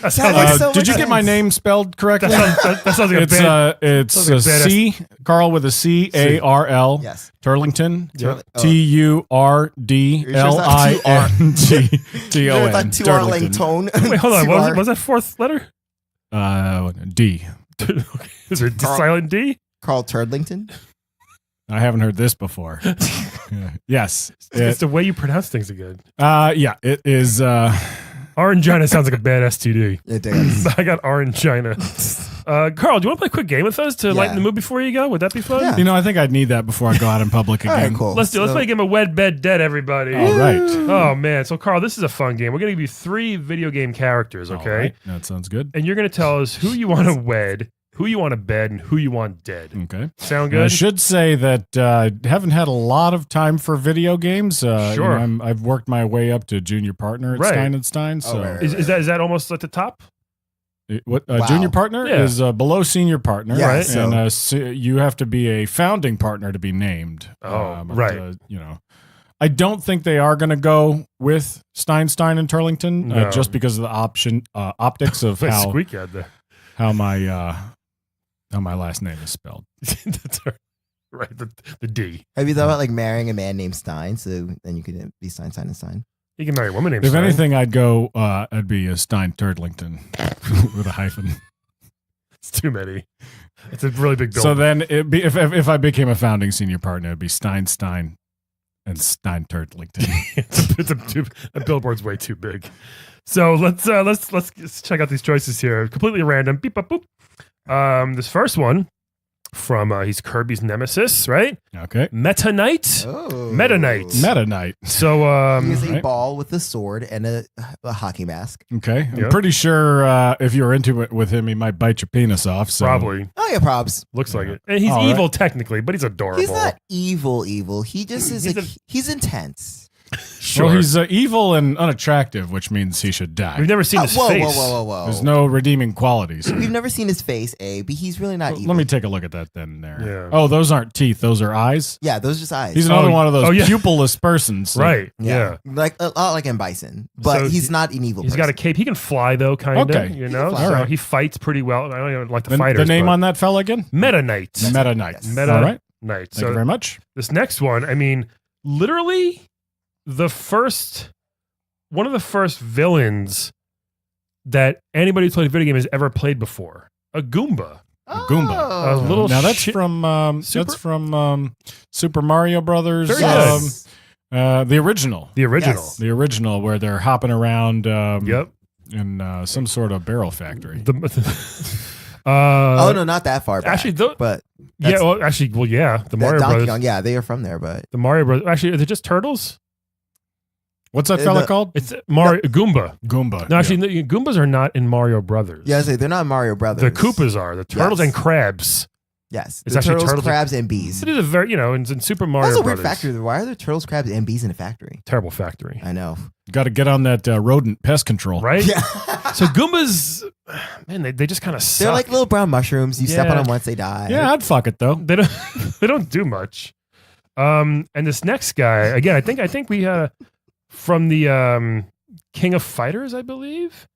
that sounds makes like, so Did much you get my sense. name spelled correctly? that sounds like a It's bad. it's sounds like a badass- C Carl with a C A R L Yes. Turlington Yeah. TURDLINGTON Like 2R tone. Wait, hold on. What was that fourth letter? D. Okay. Is it Carl- silent D? Carl Turdlington. I haven't heard this before. Yes. It's the way you pronounce things again. Yeah, it is. Orangina sounds like a bad STD. It does. I got Orangina. Carl, do you want to play a quick game with us to lighten the mood before you go? Would that be fun? Yeah. You know, I think I'd need that before I go out in public All again. right, cool. Let's play a game of Wed, Bed, Dead, everybody. All right. Oh, man. So, Carl, this is a fun game. We're going to give you 3 video game characters, okay? All right. That sounds good. And you're going to tell us who you want to wed, who you want to bed, and who you want dead. Okay. Sound I good? should say that I haven't had a lot of time for video games. Sure. I've worked my way up to junior partner at Right. Stein & Stein. So right. Is that almost at the top? Wow. junior partner Yeah. is below senior partner, Yeah, right? so- And you have to be a founding partner to be named. Oh, But, right. I don't think they are going to go with Stein and Turlington No. just because of the optics of Wait, how squeak out there. how my last name is spelled. That's right. The D. Have you thought about like marrying a man named Stein? So then you could be Stein. You can marry a woman named If Stein. anything, I'd be a Stein Turlington with a hyphen. It's too many. It's a really big bill. So then, if I became a founding senior partner, it'd be Stein, and Stein Turlington. a billboard's way too big. So let's check out these choices here. Completely random. Beep, boop, boop. This first one from he's Kirby's nemesis, right? Okay. Meta Knight. Oh. Meta Knight. Meta Knight. So He is a right. ball with a sword and a hockey mask. Okay. Yeah. I'm pretty sure if you're into it with him, he might bite your penis off. So. probably Oh yeah, probs. looks like it. And he's All evil technically, but he's adorable. He's not evil. He just is He's like he's intense. Sure. Well, he's evil and unattractive, which means he should die. We've never seen his whoa, face. whoa. There's no redeeming qualities. We've never seen his face, but he's really not evil. Let me take a look at that then. There. Yeah. Oh, those aren't teeth; those are eyes. Yeah, those are just eyes. He's another one of those yeah. pupilless persons. Right. Yeah. Like a lot like M. Bison, but So he's not an evil He's person. got a cape. He can fly though, kind of. Okay. You know, He can fly. so Alright. he fights pretty well. I don't even like the fighters. The name but on that fella again? Meta Knight. Meta Knight. Yes. Meta All right. Knight. Thank you very much. This next one, I mean, literally one of the first villains that anybody who's played a video game has ever played before. A Goomba. Goomba. A little Now that's shit- from Super Mario Brothers. Very Yes. The original. The original. Yes. The original where they're hopping around Yep. in some sort of barrel factory. Oh no, not that far back. Actually, but yeah. that's- Yeah. The Mario Donkey Brothers. Kong, yeah, they are from there, but The Mario Brothers. Actually, are they just turtles? What's that fella the- called? It's Mario Goomba. Goomba. No, actually, the Goombas are not in Mario Brothers. yeah, they're not Mario Brothers. The Koopas are. The turtles Yes. and crabs. Yes, It's the actually turtles, turtles- crabs, and bees. It is a very, in Super Mario That's a weird Brothers. factory. Why are there turtles, crabs, and bees in a factory? Terrible factory. I know. Got to get on that rodent pest control. Right? Yeah, So Goombas, man, they just kind of suck. they're like little brown mushrooms. You step on Yeah. them once, they die. Yeah, I'd fuck it though. They don't they don't do much. And this next guy, again, I think we from the King of Fighters, I believe.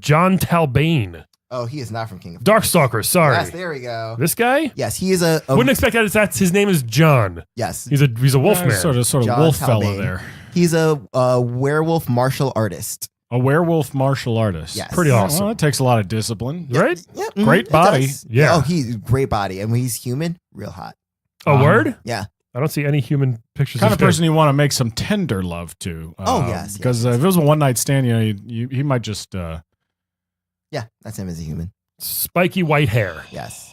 John Talbane. Oh, he is not from King of Darkstalker, sorry. Yes, there we go. This guy? Yes, he is a Wouldn't expect that his name is John. yes. He's a wolf man. Sort of John wolf fella Talbane. there. He's a werewolf martial artist. A werewolf martial artist. Yes. Pretty awesome. Well, that takes a lot of discipline. Right? Yeah, Great it body. does. Yeah. Oh, he's great body, and when he's human, real hot. A word? Yeah. I don't see any human pictures Kind of of person you want to make some tender love to. Yes, Because yes. if it was a one night stand, he might just. Yeah, that's him as a human. Spiky white hair. Yes.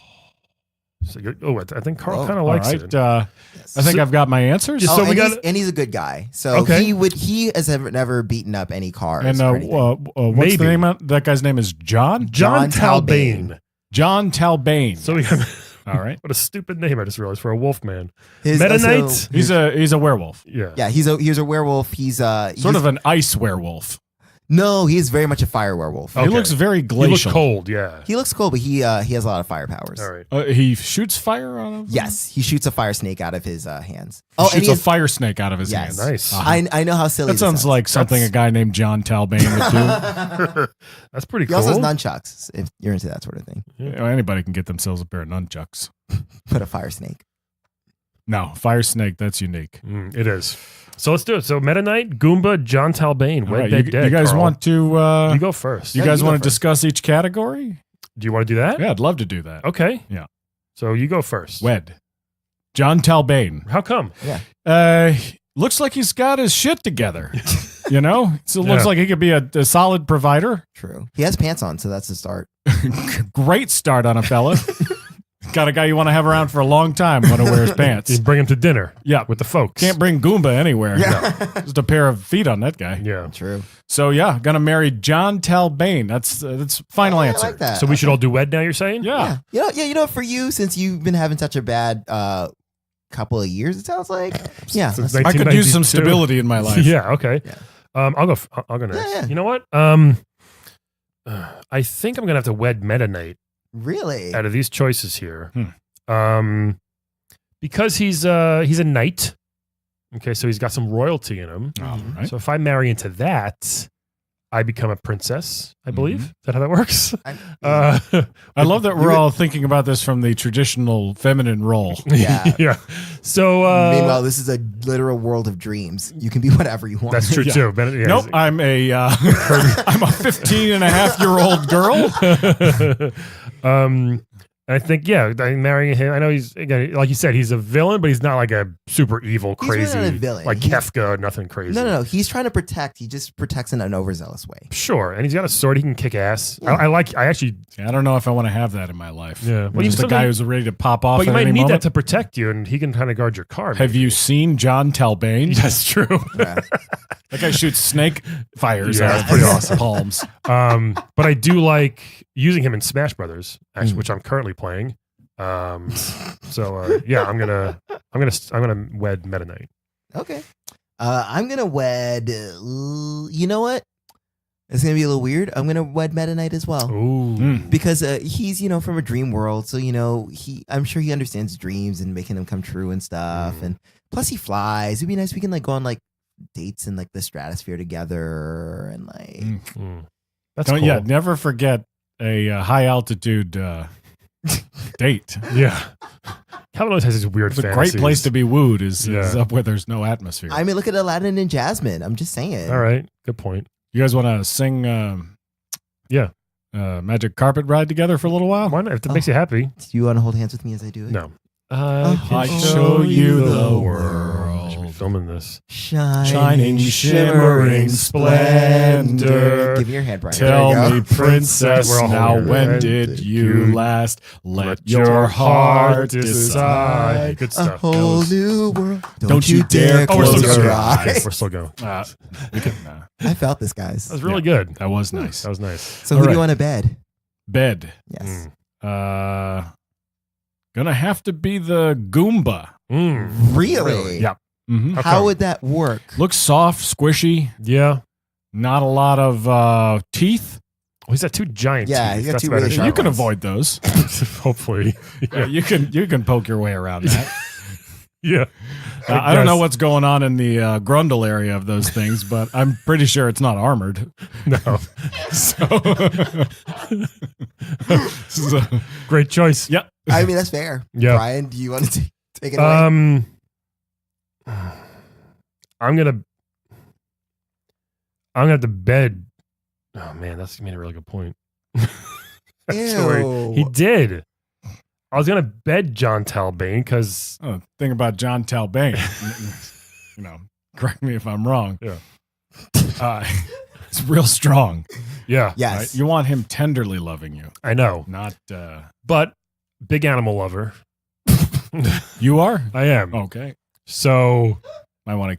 So I think Carl Whoa. kind of All likes right. it. Yes. I think So- I've got my answers. Yeah, so we and, got- he's a good guy. So Okay. he has never beaten up any cars. And or anything. what's Maybe. the name of that guy's name? Is John? John John Talbane. John Talbane. So we have All right. what a stupid name I just realized for a wolf man. His- Meta so- Knight? He's a werewolf. Yeah. Yeah, he's a werewolf. He's Sort of an ice werewolf. no, he's very much a fire werewolf. Okay. He looks very He looks glacial. cold, yeah. He looks cool, but he has a lot of fire powers. All right. He shoots fire out of. Yes, he shoots a fire snake out of his hands. He and shoots he a has- fire snake out of his Yes. hand. Nice. I know how silly That sounds like something a guy named John Talbane would do. That's pretty He cool. also has nunchucks. If you're into that sort of thing, Anybody can get themselves a pair of nunchucks. put a fire snake. No, fire snake. That's unique. It is. So let's do it. So Meta Knight, Goomba, John Talbane, All Wed right, Dead you Dead. guys Carl. want to? You go first. You Yeah, guys you go want to first. discuss each category? Do you want to do that? Yeah, I'd love to do that. Okay. Yeah. So you go first. Wed. John Talbane. How come? Looks like he's got his shit together. You know, so it looks Yeah. like he could be a solid provider. True. He has pants on, so that's a start. Great start on a fella. Got a guy you want to have around for a long time when he wears You pants. bring him to dinner. Yeah. With the folks. Can't bring Goomba anywhere. Yeah. Just a pair of feet on that guy. Yeah. True. So yeah, gonna marry John Talbane. That's final I answer. like that. So we should all do Wed now, you're saying? Yeah. Yeah. You know, for you, since you've been having such a bad couple of years, it sounds like. Yeah. Since let's- I could use 1992. some stability in my life. Yeah, okay. Yeah. I'll go next. Yeah. You know what? I think I'm gonna have to wed Meta Knight Really? out of these choices here. Because he's a knight. Okay, so he's got some royalty in him. All right. So if I marry into that, I become a princess, I believe. Is that how that works? I love that we're all thinking about this from the traditional feminine role. Yeah. yeah. So Meanwhile, this is a literal world of dreams. You can be whatever you want. that's true Yeah. too. Bennett, yeah, Nope, I'm a 15 and a half year old girl. I think, I'm marrying him. I know he's, again, like you said, he's a villain, but he's not like a super evil, He's really crazy, not a villain. like He's- Kefka, nothing crazy. No. He's trying to protect. He just protects in an overzealous way. Sure. And he's got a sword. He can kick ass. Yeah. I actually, I don't know if I want to have that in my life. Yeah. Well, just a guy who's ready to pop off but you at might any need moment. that to protect you, and he can kind of guard your car. Have you seen John Talbane? That's true. Yeah. That guy shoots snake fires Yeah, out that's of pretty his awesome. palms. But I do like using him in Smash Brothers, actually, Mm. which I'm currently playing. I'm gonna wed Meta Knight. Okay. I'm gonna wed. You know what? It's gonna be a little weird. I'm gonna wed Meta Knight as well. Ooh. Because he's from a dream world, so I'm sure he understands dreams and making them come true and stuff. And plus he flies. It'd be nice we can go on dates in the stratosphere together and That's cool. Yeah, never forget a high altitude date. Yeah. Calvin always has these weird It's a fantasies. great place to be wooed is up where there's no atmosphere. I mean, look at Aladdin and Jasmine. I'm just saying. All right. Good point. You guys want to sing Magic Carpet Ride together for a little while? Why not? If it makes you happy. Do you want to hold hands with me as I do it? No. I show you the world. Should be filming this. Shining, shimmering splendor. Give me your hand, Brian. Tell me, princess, We're all now holding when your did hand. you last let your heart decide? Good A stuff. whole new world. Don't you dare Oh, we're close still your going. eyes. We're still going. We can, I felt this, guys. That was really good. that was nice. That was nice. So All who do right. you want to bed? Bed. Yes. Gonna have to be the Goomba. Really? Yeah. Mm-hmm. Okay. How would that work? Looks soft, squishy, Yeah. not a lot of teeth. Oh, he's got two giant Yeah, teeth. he's got That's two better. really You sharp can ones. avoid those. Hopefully. Yeah, you can poke your way around that. Yeah. I don't know what's going on in the grundle area of those things, but I'm pretty sure it's not armored. No. So, Great choice. yeah. I mean, that's fair. Yeah. Brian, do you want to take it away? I'm gonna have to bed. Oh man, that's made a really good point. Actually, Ew. he did. I was gonna bed John Talbane because Thing about John Talbane, correct me if I'm wrong. Yeah. It's real strong. yeah, Yes. Right? You want him tenderly loving you, I know, not. but big animal lover. You are I am. okay. So I want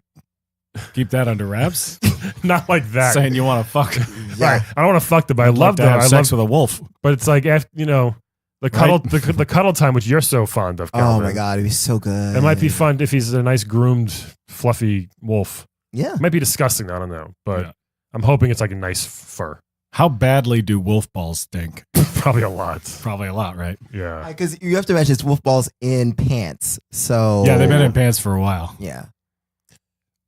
to keep that under wraps. not like that. Saying you want to fuck. Yeah. I don't want to fuck them, but I I'd love like to them. have I sex love, with a wolf. but it's like after the cuddle, the cuddle time, which you're so fond of. Oh Calvin. my God, it'd be so good. It might be fun if he's a nice groomed, fluffy wolf. Yeah. It might be disgusting. I don't know, but Yeah. I'm hoping it's like a nice fur. How badly do wolf balls stink? Probably a lot. Probably a lot, right? Yeah. Because you have to imagine it's wolf balls in pants. So Yeah, they've been in pants for a while. Yeah.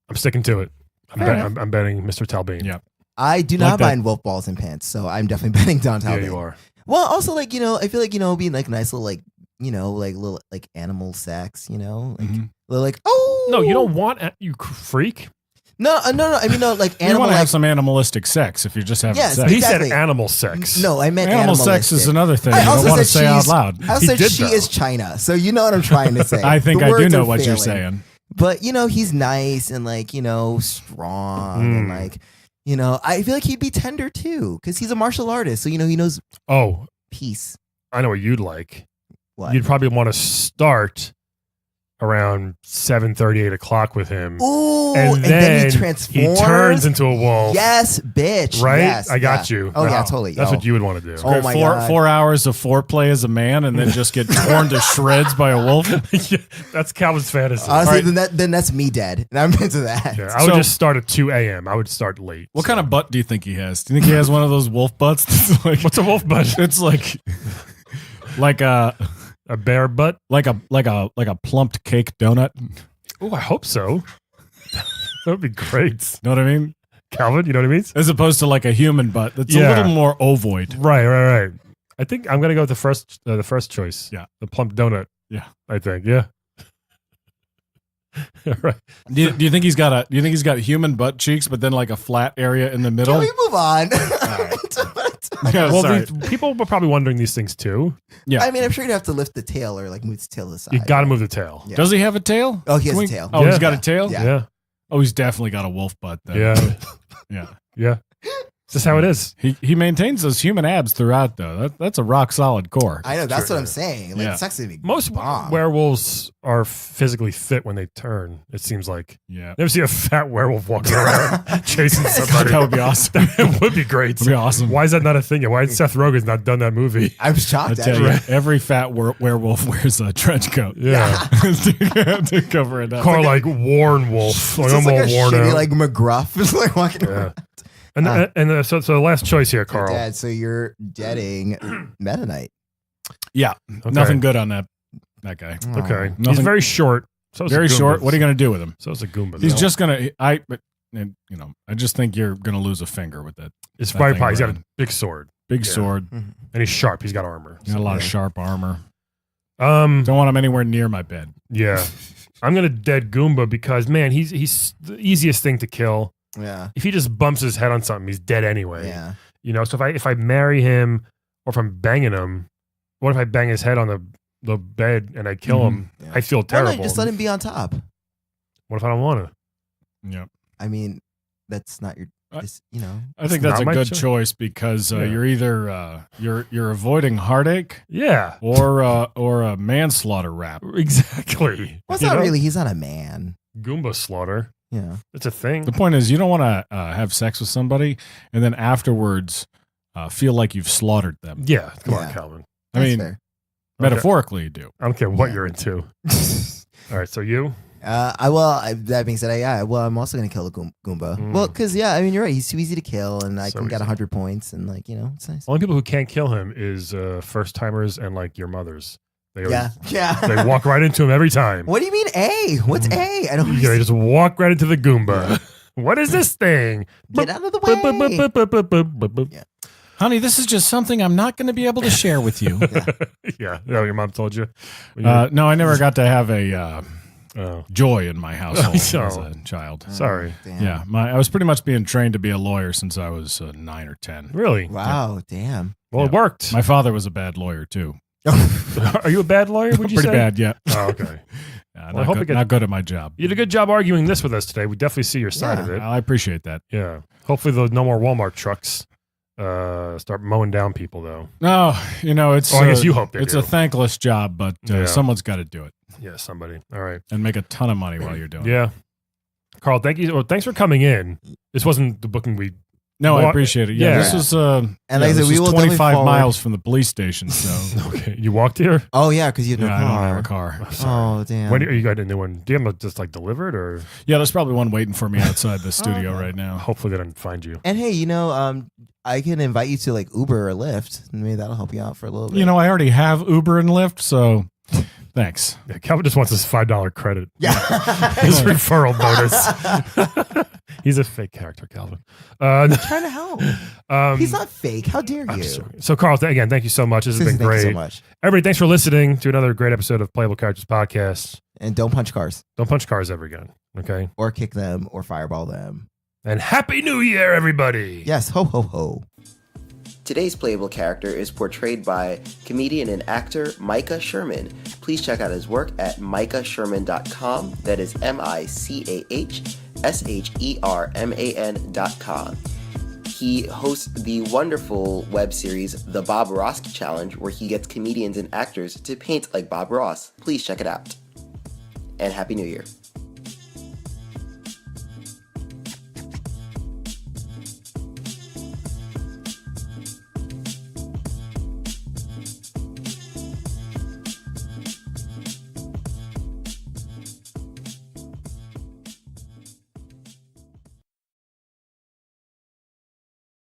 I'm sticking to it. All right. I'm betting Mr. Talbane. Yeah. I do Like not that. mind wolf balls in pants, so I'm definitely betting Don Yeah, Talbot. you are. Well, also I feel like being like nice little little animal sex, Mhm. little oh No, you don't want you freak. no. I mean no like You animal want to have like, some animalistic sex if you're just having Yes, sex. He Exactly. said animal sex. no, I meant Animal sex is another thing you I don't also want to said say out she's- loud. I He said did, she though. is China, so you know what I'm trying to say. I think The I do words know are what you're failing. saying. But he's nice and strong and I feel like he'd be tender too because he's a martial artist, so he knows Oh, peace. I know what you'd like. What? You'd probably want to start around 7:30, 8 o'clock with him. Ooh, and then he he transforms. turns into a wolf. Yes, bitch. Right? Yes, I got yeah. you. Oh yeah, Wow. totally. That's Yo. what you would want to do. Oh my four, God. 4 hours of foreplay as a man and then just get torn to shreds by a wolf. Yeah, that's Calvin's fantasy. Honestly, All right. then that's me dead, and I'm into that. Yeah, I would So- just start at 2 a.m. I would start late. What kind of butt do you think he has? Do you think he has one of those wolf butts? That's like, What's a wolf butt? it's like A bear butt? like a plumped cake donut. Oh, I hope so. That would be great. Know what I mean? Calvin, you know what I mean? As opposed to like a human butt that's a Yeah. little more ovoid. Right. I think I'm gonna go with the first choice. Yeah. The plump donut. Yeah. I think. Yeah. Right. Do you think he's got human butt cheeks, but then like a flat area in the middle? Can we move on? Yeah, Well, sorry. people were probably wondering these things too. Yeah. I mean, I'm sure you'd have to lift the tail or move the tail to the side. You got to move the tail. Yeah. Does he have a tail? Oh, he has Can a tail. Oh, he's Yeah. got a tail? Yeah. Yeah. Oh, he's definitely got a wolf butt then. Yeah. Yeah. Yeah. It's just how it is. He maintains those human abs throughout, though. That's a rock solid core. I know. That's what I'm saying. Like, Yeah. it's actually a Most bomb. werewolves are physically fit when they turn. It seems like. Yeah. Never see a fat werewolf walking around chasing somebody. That would be awesome. That would be great. Would be awesome. Why is that not a thing yet? Why has Seth Rogen's not done that movie? I'm I shocked. tell you, Actually. every fat werewolf wears a trench coat Yeah. to cover it up. Car like worn wolf. Like It's I'm just all like a worn shitty, out. like McGruff is like walking Yeah. around. And so the last choice here, Carl. Dad, so you're deading Meta Knight. Yeah, Okay. nothing good on that guy. Okay. He's Nothing- very short. So is Very the short. Goombas. What are you going to do with him? So is a Goomba. He's No. just going to. I just think you're going to lose a finger with it. It's that very thing pie. He's got a around. big sword. Big Yeah. sword. And he's sharp. He's got armor. Got a lot of yeah. sharp armor. Don't Don't want him anywhere near my bed. Yeah. I'm gonna dead Goomba because man, he's the easiest thing to kill. Yeah. If he just bumps his head on something, he's dead anyway. Yeah. You know, so if I marry him or if I'm banging him, what if I bang his head on the bed and I kill him? Yeah. I feel Why terrible. not just let him be on top? What if I don't want to? Yeah. I mean, that's not your. This, you know. I think It's that's not a my good choice. choice because Yeah. you're either you're avoiding heartache Yeah. or a manslaughter rap. Exactly. Well, it's You not know? really. He's not a man. Goomba slaughter. Yeah. It's a thing. The point is, you don't want to have sex with somebody and then afterwards feel like you've slaughtered them. Yeah. Come on, Yeah. Calvin. I That's mean, fair. metaphorically, you do. I don't care what Yeah. you're into. All right. So you? That being said, I'm also gonna kill the Goomba. Mm. Well, because I mean, you're right. He's too easy to kill, and I So can get easy. 100 points, and like it's nice. Only people who can't kill him is first timers and like your mothers. They always, Yeah. they walk right into him every time. What do you mean A? What's A? I don't. Yeah, they just walk right into the Goomba. What is this thing? Get out of the way. Yeah. Honey, this is just something I'm not going to be able to share with you. Yeah. Oh, your mom told you? When you- No, I never got to have a oh, joy in my household as Oh. a child. sorry. Damn. Yeah, I was pretty much being trained to be a lawyer since I was 9 or 10. Really? Wow. Damn. Well, it Yeah. worked. My father was a bad lawyer too. Are you a bad lawyer, would you Pretty say? bad, yeah. Oh, okay. Yeah, Well, I hope not, it good, not good at my job. You did a good job arguing this with us today. We definitely see your side Yeah. of it. I appreciate that. Yeah. Hopefully, no more Walmart trucks start mowing down people, though. No, it's. Oh, I guess you hope they it's do. a thankless job, but Yeah. someone's got to do it Yeah, somebody. All right. and make a ton of money while you're doing it. Yeah. Carl, thank you. Well, thanks for coming in. This wasn't the booking we. No, I Well, appreciate it. Yeah, yeah. this was. And like I said, this we was will definitely 25 forward- miles from the police station, so Okay. You walked here? Oh yeah, because you have no yeah, I don't have a car. car. Sorry. Oh damn. When are you got a new one? Do you have it just like delivered or Yeah, there's probably one waiting for me outside the studio right now. hopefully they didn't find you? And hey, I can invite you to like Uber or Lyft. Maybe that'll help you out for a little bit. I already have Uber and Lyft, so thanks. Yeah, Calvin just wants his $5 credit. Yeah. His referral bonus. He's a fake character, Calvin. trying to help. He's not fake. How dare I'm you? sorry. So, Carl, again, thank you so much. This has been Thank great. you so much. Everybody, thanks for listening to another great episode of Playable Characters Podcast. And don't punch cars Don't punch cars ever again. Okay. or kick them or fireball them. And Happy New Year, everybody. Yes, ho ho ho. Today's playable character is portrayed by comedian and actor Micah Sherman. Please check out his work at micahsherman.com. That is MICAHSHERMAN.com. He hosts the wonderful web series The Bob Ross Challenge, where he gets comedians and actors to paint like Bob Ross. Please check it out. And Happy New Year.